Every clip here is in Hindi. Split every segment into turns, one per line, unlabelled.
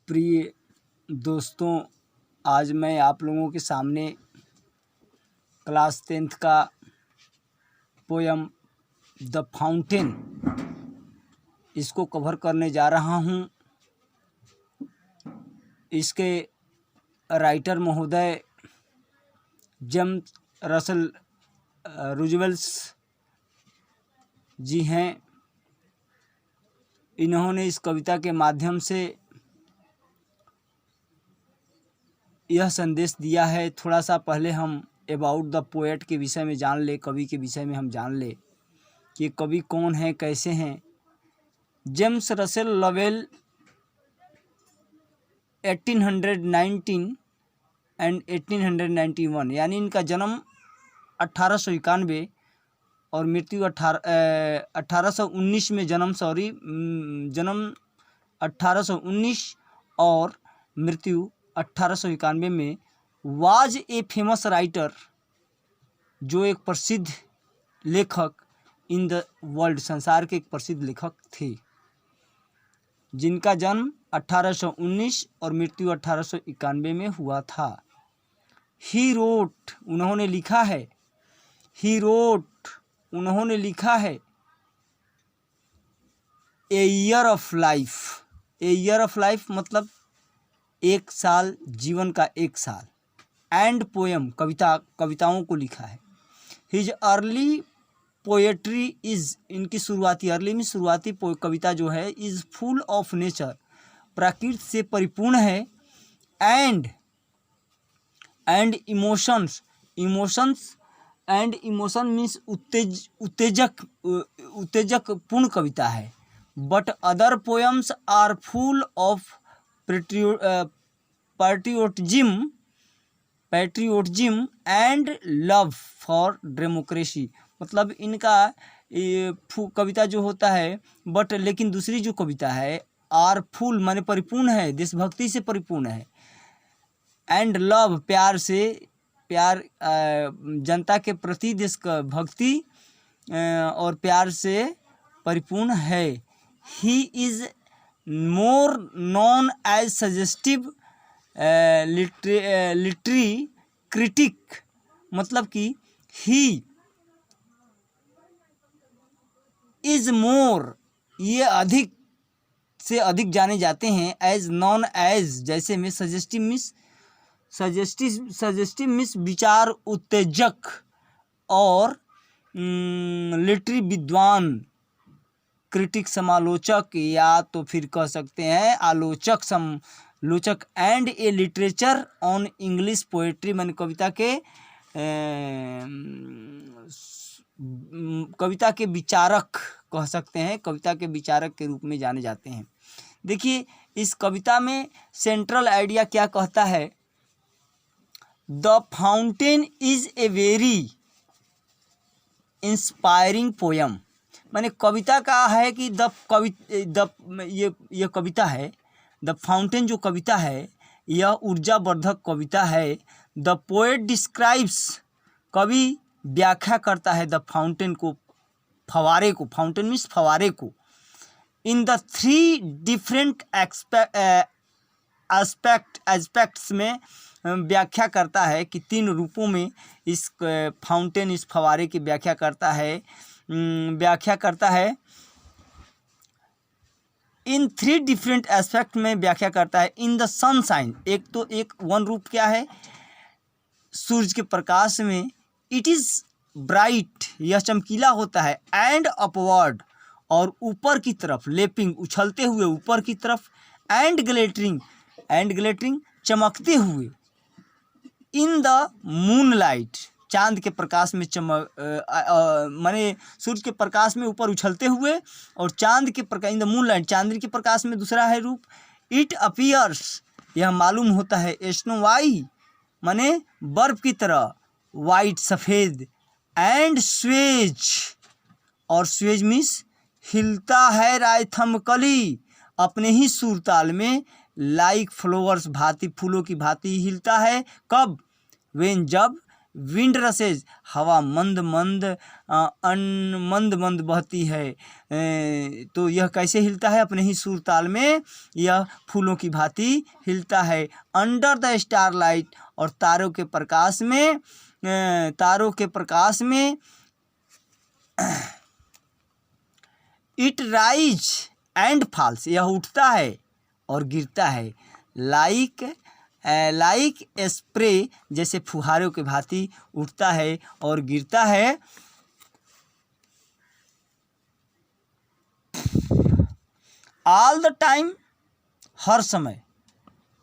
प्रिय दोस्तों, आज मैं आप लोगों के सामने क्लास 10th का पोयम द फाउंटेन इसको कवर करने जा रहा हूँ। इसके राइटर महोदय जेम्स रसल रूजवेल्ट जी हैं। इन्होंने इस कविता के माध्यम से यह संदेश दिया है। थोड़ा सा पहले हम अबाउट द पोएट के विषय में जान ले, कवि के विषय में हम जान ले कि कवि कौन है, कैसे हैं। जेम्स रसेल लवेल 1819 एंड 1891 यानी इनका जन्म 1891 और मृत्यु 1819 में जन्म 1819 और मृत्यु 1891 में। वाज ए फेमस राइटर, जो एक प्रसिद्ध लेखक इन द वर्ल्ड, संसार के एक प्रसिद्ध लेखक थे, जिनका जन्म 1819 और मृत्यु 1891 में हुआ था। ही रोट, उन्होंने लिखा है, ही रोट, उन्होंने लिखा है a year of life. A year of life मतलब एक साल, जीवन का एक साल। एंड पोएम, कविताओं को लिखा है। हिज अर्ली पोएट्री इज़, इनकी शुरुआती, अर्ली में शुरुआती कविता जो है, इज़ फुल ऑफ नेचर, प्रकृति से परिपूर्ण है। And emotions, and emotion means उत्तेजक पूर्ण कविता है। But other poems are full of patriotism and love for democracy. मतलब इनका ये कविता जो होता है, बट लेकिन दूसरी जो कविता है आर फुल माने परिपूर्ण है, देशभक्ति से परिपूर्ण है। एंड लव, प्यार जनता के प्रति देश का भक्ति और प्यार से परिपूर्ण है। He is more known as suggestive literary critic, मतलब कि ही इज़ मोर, ये अधिक से अधिक जाने जाते हैं। एज नॉन एज, जैसे में सजेस्टिव मिस विचार उत्तेजक, और लिटरी विद्वान, क्रिटिक समालोचक, या तो फिर कह सकते हैं आलोचक, समालोचक। And A literature on English poetry, मैंने कविता के विचारक कह सकते हैं, कविता के विचारक के रूप में जाने जाते हैं। देखिए इस कविता में सेंट्रल आइडिया क्या कहता है। The fountain is a very inspiring poem, माने कविता का है कि ये कविता है, द फाउंटेन जो कविता है यह ऊर्जावर्धक कविता है। द पोएट डिस्क्राइब्स, कवि व्याख्या करता है द फाउंटेन को, फवारे को, फाउंटेन मीन्स फवारे को, इन द 3 डिफरेंट एस्पेक्ट्स में व्याख्या करता है कि 3 रूपों में इस फाउंटेन, इस फवारे की व्याख्या करता है इन 3 डिफरेंट एस्पेक्ट में व्याख्या करता है। इन द सनशाइन, एक वन रूप क्या है, सूरज के प्रकाश में। इट इज़ ब्राइट, यह चमकीला होता है। एंड अपवर्ड, और ऊपर की तरफ, लेपिंग, उछलते हुए ऊपर की तरफ। एंड ग्लेटरिंग, चमकते हुए। इन द मूनलाइट, चांद के प्रकाश में माने सूरज के प्रकाश में ऊपर उछलते हुए, और चांद के प्रकाश, इन द मूनलाइट, चांद के प्रकाश में दूसरा है रूप। इट अपीयर्स, यह मालूम होता है। स्नो वाई, माने बर्फ की तरह। वाइट, सफ़ेद। एंड स्वेज, और स्वेज मीन्स हिलता है रायथमकली, अपने ही सुरताल में। लाइक फ्लावर्स, भांति फूलों की भांति हिलता है। कब, वेन, जब। विंड रसेज, हवा मंद मंद मंद मंद बहती है। तो यह कैसे हिलता है? अपने ही सुर ताल में यह फूलों की भांति हिलता है। अंडर द स्टारलाइट, और तारों के प्रकाश में, इट राइज एंड फॉल्स, यह उठता है और गिरता है। लाइक स्प्रे, जैसे फुहारों के भांति उठता है और गिरता है। ऑल द टाइम, हर समय।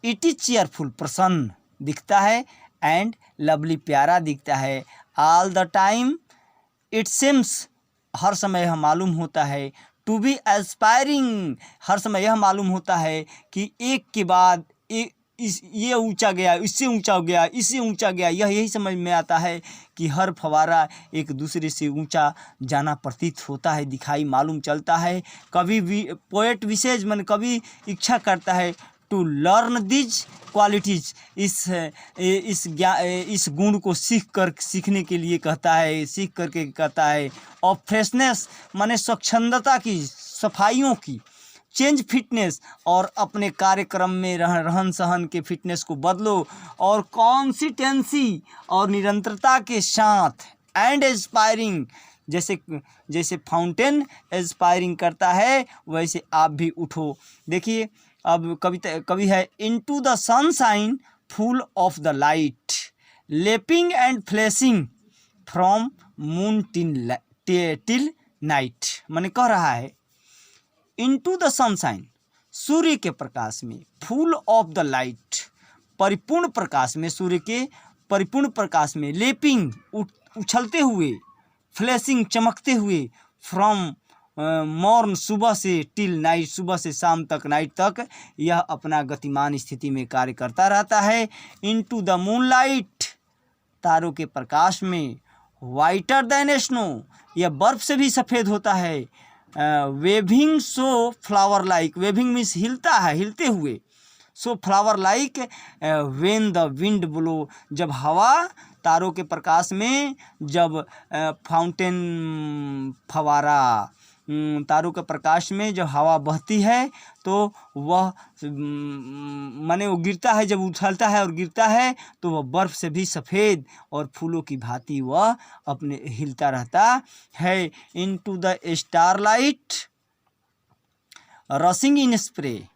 इट इज चीयरफुल, प्रसन्न दिखता है। एंड लवली, प्यारा दिखता है। All the time it seems, हर समय यह मालूम होता है। टू बी एस्पायरिंग, हर समय यह मालूम होता है कि एक के बाद एक, ये ऊंचा गया, इससे ऊंचा हो गया, इससे ऊंचा गया। यही समझ में आता है कि हर फवारा एक दूसरे से ऊंचा जाना प्रतीत होता है, दिखाई मालूम चलता है। कभी भी पोएट विशेष मन कभी इच्छा करता है टू लर्न दिज क्वालिटीज, इस गुण को सीखने के लिए कहता है, सीख करके कहता है। और फ्रेशनेस माने स्वच्छंदता की, सफाइयों की। चेंज फिटनेस, और अपने कार्यक्रम में रहन सहन के फिटनेस को बदलो। और कॉन्सिस्टेंसी, और निरंतरता के साथ। एंड एस्पायरिंग, जैसे फाउंटेन एस्पायरिंग करता है वैसे आप भी उठो। देखिए अब कवि है। Into the sunshine full of the light, lapping and flashing from moon till night. मैंने कह रहा है इनटू द सनशाइन, सूर्य के प्रकाश में। फुल ऑफ द लाइट, परिपूर्ण प्रकाश में, सूर्य के परिपूर्ण प्रकाश में। लेपिंग, उछलते हुए। फ्लैशिंग, चमकते हुए। फ्रॉम मॉर्न, सुबह से, टिल नाइट, सुबह से शाम तक, नाइट तक यह अपना गतिमान स्थिति में कार्य करता रहता है। इनटू द मूनलाइट, तारों के प्रकाश में। वाइटर देन स्नो, यह बर्फ से भी सफ़ेद होता है। Waving so flower like, waving means हिलता है, हिलते हुए। So flower like when the wind blow, जब हवा, तारों के प्रकाश में जब फाउंटेन, फवारा, तारों के प्रकाश में जब हवा बहती है तो वह माने वो गिरता है, जब उछलता है और गिरता है तो वह बर्फ़ से भी सफ़ेद और फूलों की भांति वह अपने हिलता रहता है। Into the starlight, rushing in spray,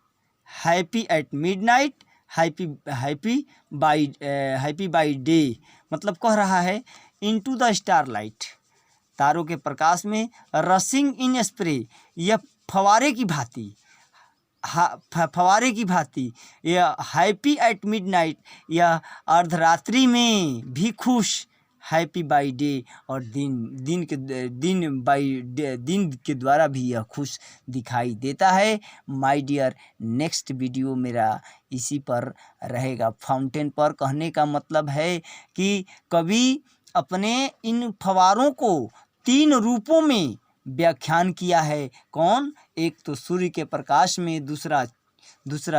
happy at midnight, happy by day. मतलब कह रहा है इनटू द स्टारलाइट, तारों के प्रकाश में। रशिंग इन स्प्रे, यह फवारे की भांति, फवारे की भांति। यह हैप्पी एट मिडनाइट, यह अर्धरात्रि में भी खुश। हैप्पी बाई डे, और दिन के द्वारा भी यह खुश दिखाई देता है। माय डियर, नेक्स्ट वीडियो मेरा इसी पर रहेगा, फाउंटेन पर। कहने का मतलब है कि कवि अपने इन फवारों को 3 रूपों में व्याख्यान किया है। कौन? एक तो सूर्य के प्रकाश में, दूसरा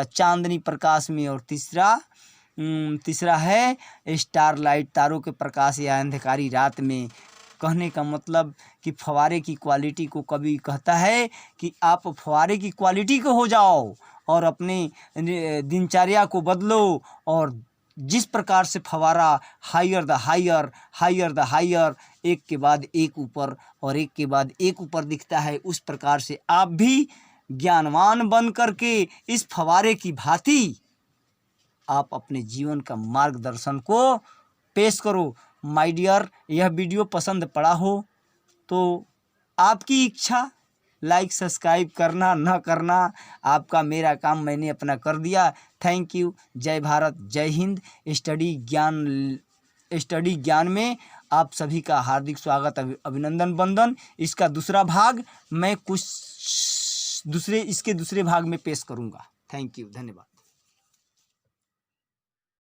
चांदनी प्रकाश में, और तीसरा है स्टारलाइट, तारों के प्रकाश या अंधकारी रात में। कहने का मतलब कि फवारे की क्वालिटी को कवि कहता है कि आप फवारे की क्वालिटी को हो जाओ और अपने दिनचर्या को बदलो। और जिस प्रकार से फवारा हायर द हायर, एक के बाद एक ऊपर और एक के बाद एक ऊपर दिखता है, उस प्रकार से आप भी ज्ञानवान बन करके इस फवारे की भांति आप अपने जीवन का मार्गदर्शन को पेश करो। माय डियर, यह वीडियो पसंद पड़ा हो तो आपकी इच्छा, लाइक सब्सक्राइब करना न करना आपका, मेरा काम मैंने अपना कर दिया। Thank you. जय भारत, जय हिंद। स्टडी ज्ञान में आप सभी का हार्दिक स्वागत, अभिनंदन, वंदन। इसका दूसरा भाग मैं इसके दूसरे भाग में पेश करूँगा। थैंक यू, धन्यवाद।